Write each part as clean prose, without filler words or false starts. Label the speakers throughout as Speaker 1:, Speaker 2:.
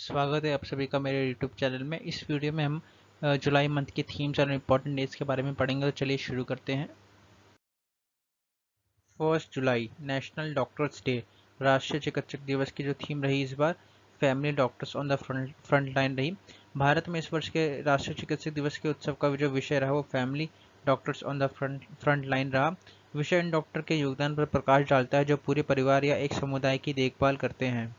Speaker 1: स्वागत है आप सभी का मेरे YouTube चैनल में। इस वीडियो में हम जुलाई मंथ के थीम्स और इम्पोर्टेंट डेट्स के बारे में पढ़ेंगे। तो चलिए शुरू करते हैं। 1 जुलाई नेशनल डॉक्टर्स डे, राष्ट्रीय चिकित्सक दिवस की जो थीम रही इस बार family doctors on the front line रही। भारत में इस वर्ष के राष्ट्रीय चिकित्सक दिवस के उत्सव का जो विषय रहा वो family doctors on the front line रहा। विषय इन डॉक्टर के योगदान पर प्रकाश डालता है जो पूरे परिवार या एक समुदाय की देखभाल करते हैं।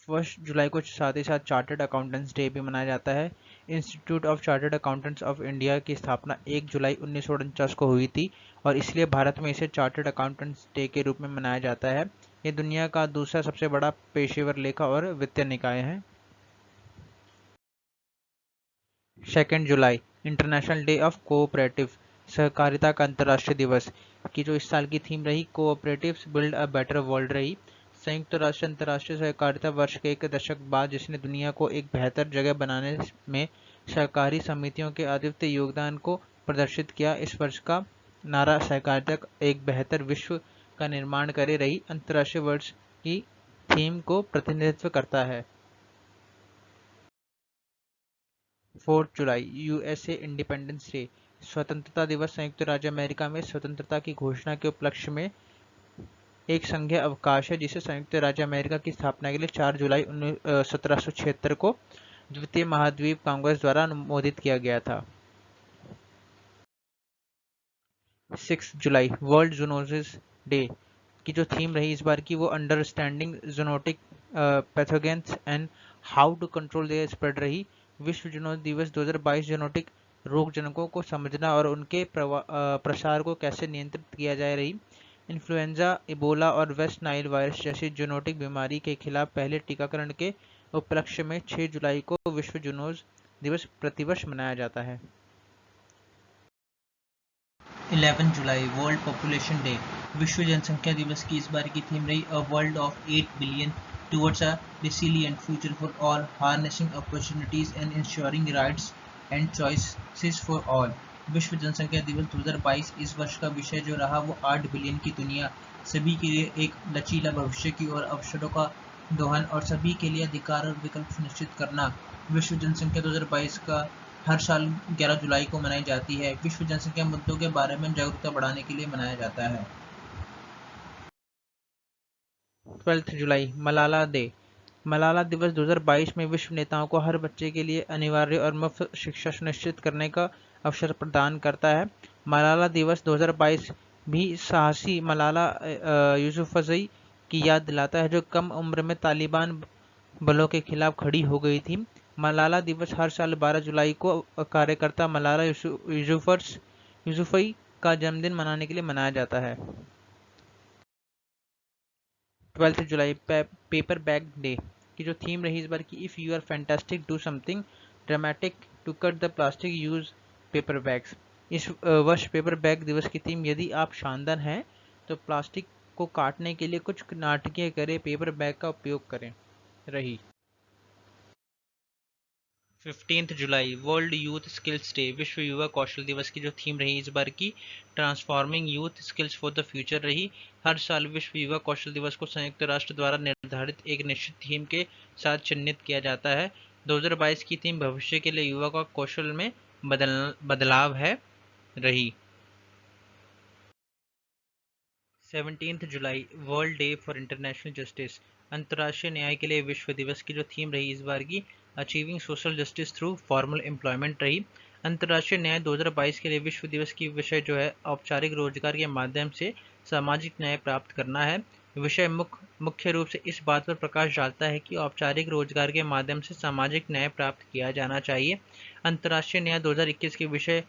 Speaker 1: 1 जुलाई को साथ ही साथ चार्टर्ड अकाउंटेंट्स डे भी मनाया जाता है। Institute of chartered accountants of India की स्थापना 1 जुलाई 1949 को हुई थी और इसलिए भारत में इसे चार्टर्ड अकाउंटेंट्स डे के रूप में मनाया जाता है। ये दुनिया का दूसरा सबसे बड़ा पेशेवर लेखा और वित्तीय निकाय है। 2 जुलाई इंटरनेशनल डे ऑफ कोऑपरेटिव, सहकारिता का अंतर्राष्ट्रीय दिवस की जो इस साल की थीम रही cooperatives build a better world रही। संयुक्त राष्ट्र अंतर्राष्ट्रीय सहकारिता वर्ष के एक दशक बाद जिसने दुनिया को एक बेहतर जगह बनाने में सहकारी समितियों के अद्वितीय योगदान को प्रदर्शित किया। इस वर्ष का नारा सहकारिता एक बेहतर विश्व का निर्माण करे रही अंतर्राष्ट्रीय वर्ष की थीम को प्रतिनिधित्व करता है। 4 जुलाई यूएसए इंडिपेंडेंस डे, स्वतंत्रता दिवस संयुक्त राज्य अमेरिका में स्वतंत्रता की घोषणा के उपलक्ष्य में एक संघीय अवकाश है जिसे संयुक्त राज्य अमेरिका की स्थापना के लिए 4 जुलाई 1776 को द्वितीय महाद्वीप कांग्रेस द्वारा अनुमोदित किया गया था। 6 जुलाई वर्ल्ड जूनोसिस डे की जो थीम रही इस बार की वो understanding zoonotic pathogens and how to control their spread रही। विश्व जूनोसिस दिवस 2022 जूनोटिक रोगजनकों को समझना और उनके प्रसार को कैसे नियंत्रित किया जाए रही। इन्फ्लुएंजा, इबोला और वेस्ट नाइल वायरस जैसी जूनोटिक बीमारी के खिलाफ पहले टीकाकरण के उपलक्ष्य में 6 जुलाई को विश्व जूनोस दिवस प्रतिवर्ष मनाया जाता है। 11 जुलाई वर्ल्ड पॉपुलेशन डे, विश्व जनसंख्या दिवस की इस बार की थीम रही a world of 8 billion towards a resilient future for all, harnessing opportunities and ensuring rights and choices for all. विश्व जनसंख्या दिवस 2022 इस वर्ष का विषय जो रहा वो 8 बिलियन की दुनिया, सभी के लिए एक लचीला भविष्य की ओर अवसरों का दोहन और सभी के लिए अधिकार और विकल्प सुनिश्चित करना। विश्व जनसंख्या 2022 का हर साल 11 जुलाई को मनाई जाती है। विश्व जनसंख्या मुद्दों के बारे में जागरूकता बढ़ाने के लिए मनाया जाता है। 12 जुलाई मलाला डे, मलाला दिवस 2022 में विश्व नेताओं को हर बच्चे के लिए अनिवार्य और मुफ्त शिक्षा सुनिश्चित करने का अवसर प्रदान करता है। मलाला दिवस 2022 भी साहसी मलाला यूसुफजई की याद दिलाता है जो कम उम्र में तालिबान बलों के खिलाफ खड़ी हो गई थी। मलाला दिवस हर साल 12 जुलाई को कार्यकर्ता मलाला यूसुफई का जन्मदिन मनाने के लिए मनाया जाता है। 12 जुलाई पेपर बैग डे की जो थीम रही इस बार की if you are fantastic do something dramatic to cut the plastic use paper bags. इस वर्ष पेपर बैग दिवस की थीम यदि आप शानदार हैं तो प्लास्टिक को काटने के लिए कुछ नाटकीय करें, पेपर बैग का उपयोग करें रही। 15 जुलाई वर्ल्ड यूथ स्किल्स डे, विश्व युवा कौशल दिवस की जो थीम रही इस बार की transforming youth skills for the future रही। हर साल विश्व युवा कौशल दिवस को संयुक्त राष्ट्र द्वारा निर्धारित एक निश्चित थीम के साथ चिन्हित किया जाता है। 2022 की थीम भविष्य के लिए युवा का कौशल में बदलाव है रही। 17 जुलाई world day for international justice, अंतर्राष्ट्रीय न्याय के लिए विश्व दिवस की जो थीम रही इस बार की achieving social justice through formal employment रही। अंतर्राष्ट्रीय न्याय 2022 के लिए विश्व दिवस की विषय जो है औपचारिक रोजगार के माध्यम से सामाजिक न्याय प्राप्त करना है। विषय मुख्य रूप से इस बात पर प्रकाश डालता है कि औपचारिक रोजगार के माध्यम से सामाजिक न्याय प्राप्त किया जाना चाहिए। अंतर्राष्ट्रीय न्याय 2021 के विषय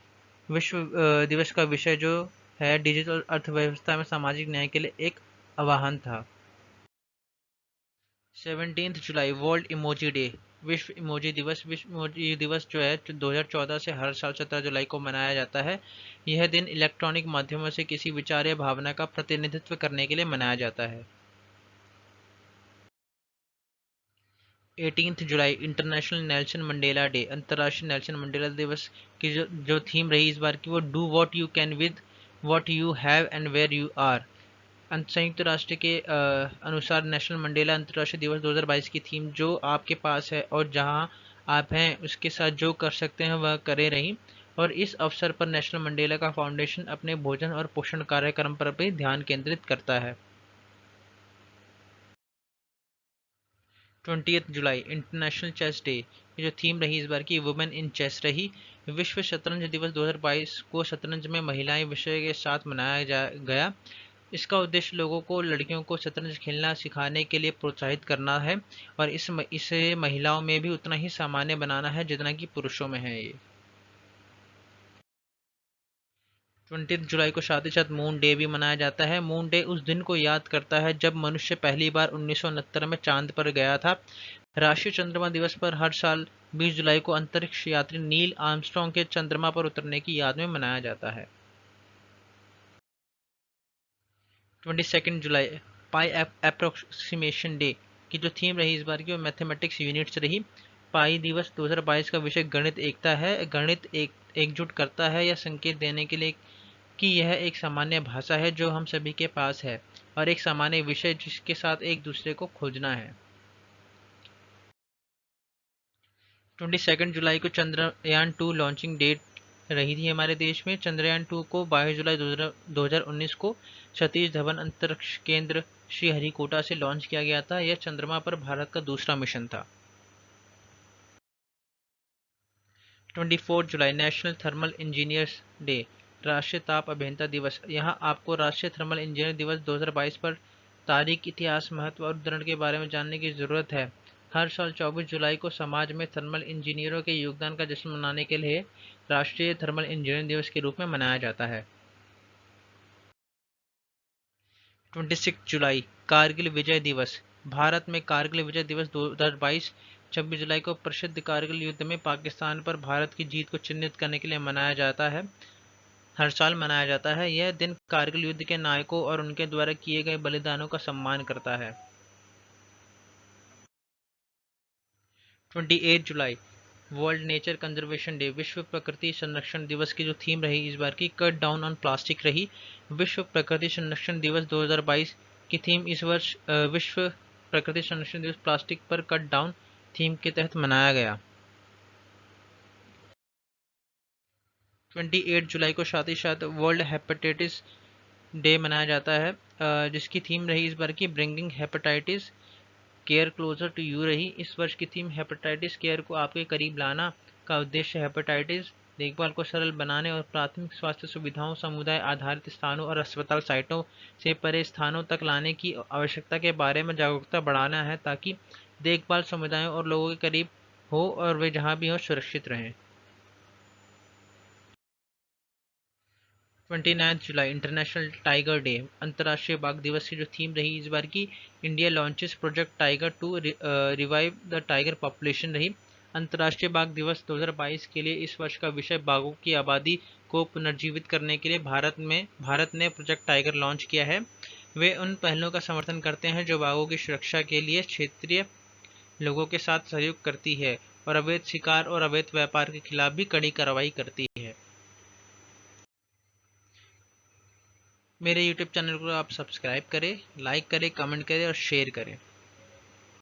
Speaker 1: विश्व दिवस का विषय जो है डिजिटल अर्थव्यवस्था में सामाजिक न्याय के लिए एक आह्वान था। 17 जुलाई वर्ल्ड इमोजी डे, विश्व इमोजी दिवस। विश्व इमोजी दिवस जो है 2014 से हर साल 17 जुलाई को मनाया जाता है। यह दिन इलेक्ट्रॉनिक माध्यमों से किसी विचार या भावना का प्रतिनिधित्व करने के लिए मनाया जाता है। 18 जुलाई इंटरनेशनल नेल्सन मंडेला डे, अंतर्राष्ट्रीय नेल्सन मंडेला दिवस की जो थीम रही इस बार की वो do what you can with what you have and where you are. संयुक्त राष्ट्र के अनुसार नेशनल मंडेला अंतर्राष्ट्रीय दिवस 2022 की थीम जो आपके पास है और जहां आप हैं उसके साथ जो कर सकते हैं वह करे रही। और इस अवसर पर नेशनल मंडेला का फाउंडेशन अपने भोजन और पोषण कार्यक्रम पर भी ध्यान केंद्रित करता है। 20 जुलाई इंटरनेशनल चेस डे की जो थीम रही इस बार की वुमेन इन चेस रही। विश्व शतरंज दिवस 2022 को शतरंज में महिलाएं विषय के साथ मनाया गया। इसका उद्देश्य लोगों को लड़कियों को शतरंज खेलना सिखाने के लिए प्रोत्साहित करना है और इसे महिलाओं में भी उतना ही सामान्य बनाना है जितना कि पुरुषों में है ये। 20 जुलाई को साथ ही साथ मून डे भी मनाया जाता है। मून डे उस दिन को याद करता है जब मनुष्य पहली बार 1969 में चांद पर गया था। राष्ट्रीय चंद्रमा दिवस पर हर साल 20 जुलाई को अंतरिक्ष यात्री नील आर्मस्ट्रॉन्ग के चंद्रमा पर उतरने की याद में मनाया जाता है। 22 जुलाई पाई अप्रोक्सीमेशन डे की जो थीम रही इस बार की वो मैथमेटिक्स यूनिट्स रही। पाई दिवस 2022 का विषय गणित एकता है। गणित एकजुट करता है या संकेत देने के लिए कि यह एक सामान्य भाषा है जो हम सभी के पास है और एक सामान्य विषय जिसके साथ एक दूसरे को खोजना है। 22 जुलाई को चंद्रयान 2 लॉन्चिंग डेट रही थी हमारे देश में। चंद्रयान 2 को 22 जुलाई 2019 को सतीश धवन अंतरिक्ष केंद्र श्रीहरिकोटा से लॉन्च किया गया था। यह चंद्रमा पर भारत का दूसरा मिशन था। 24 जुलाई नेशनल थर्मल इंजीनियर्स डे राष्ट्रीय ताप अभियंता दिवस। यहाँ आपको राष्ट्रीय थर्मल इंजीनियर दिवस 2022 पर तारीख, इतिहास, महत्व और उदाहरण के बारे में जानने की जरूरत है। हर साल 24 जुलाई को समाज में थर्मल इंजीनियरों के योगदान का जश्न मनाने के लिए राष्ट्रीय थर्मल इंजीनियरिंग दिवस के रूप में मनाया जाता है। 26 जुलाई कारगिल विजय दिवस। भारत में कारगिल विजय दिवस 2022 26 जुलाई को प्रसिद्ध कारगिल युद्ध में पाकिस्तान पर भारत की जीत को चिन्हित करने के लिए मनाया जाता है। हर साल मनाया जाता है। यह दिन कारगिल युद्ध के नायकों और उनके द्वारा किए गए बलिदानों का सम्मान करता है। 28 जुलाई वर्ल्ड नेचर कंजर्वेशन डे विश्व प्रकृति संरक्षण दिवस की जो थीम रही इस बार की कट डाउन ऑन प्लास्टिक रही। विश्व प्रकृति संरक्षण दिवस 2022 की थीम इस वर्ष विश्व प्रकृति संरक्षण दिवस प्लास्टिक पर कट डाउन थीम के तहत मनाया गया। 28 जुलाई को साथ ही साथ वर्ल्ड हेपेटाइटिस डे मनाया जाता है जिसकी थीम रही इस बार की bringing hepatitis care closer to you रही। इस वर्ष की थीम हेपेटाइटिस केयर को आपके करीब लाना का उद्देश्य हेपेटाइटिस देखभाल को सरल बनाने और प्राथमिक स्वास्थ्य सुविधाओं, समुदाय आधारित स्थानों और अस्पताल साइटों से परे स्थानों तक लाने की आवश्यकता के बारे में जागरूकता बढ़ाना है ताकि देखभाल समुदायों और लोगों के करीब हो और वे जहां भी हो सुरक्षित रहें। 29 जुलाई इंटरनेशनल टाइगर डे अंतर्राष्ट्रीय बाघ दिवस की जो थीम रही इस बार की India launches project tiger 2 revive the tiger population रही। अंतर्राष्ट्रीय बाघ दिवस 2022 के लिए इस वर्ष का विषय बाघों की आबादी को पुनर्जीवित करने के लिए भारत ने प्रोजेक्ट टाइगर लॉन्च किया है। वे उन पहलों का समर्थन करते हैं जो बाघों की सुरक्षा के लिए क्षेत्रीय लोगों के साथ सहयोग करती है और अवैध शिकार और अवैध व्यापार के खिलाफ भी कड़ी कार्रवाई करती है। मेरे YouTube चैनल को आप सब्सक्राइब करें, लाइक करें, कमेंट करें और शेयर करें।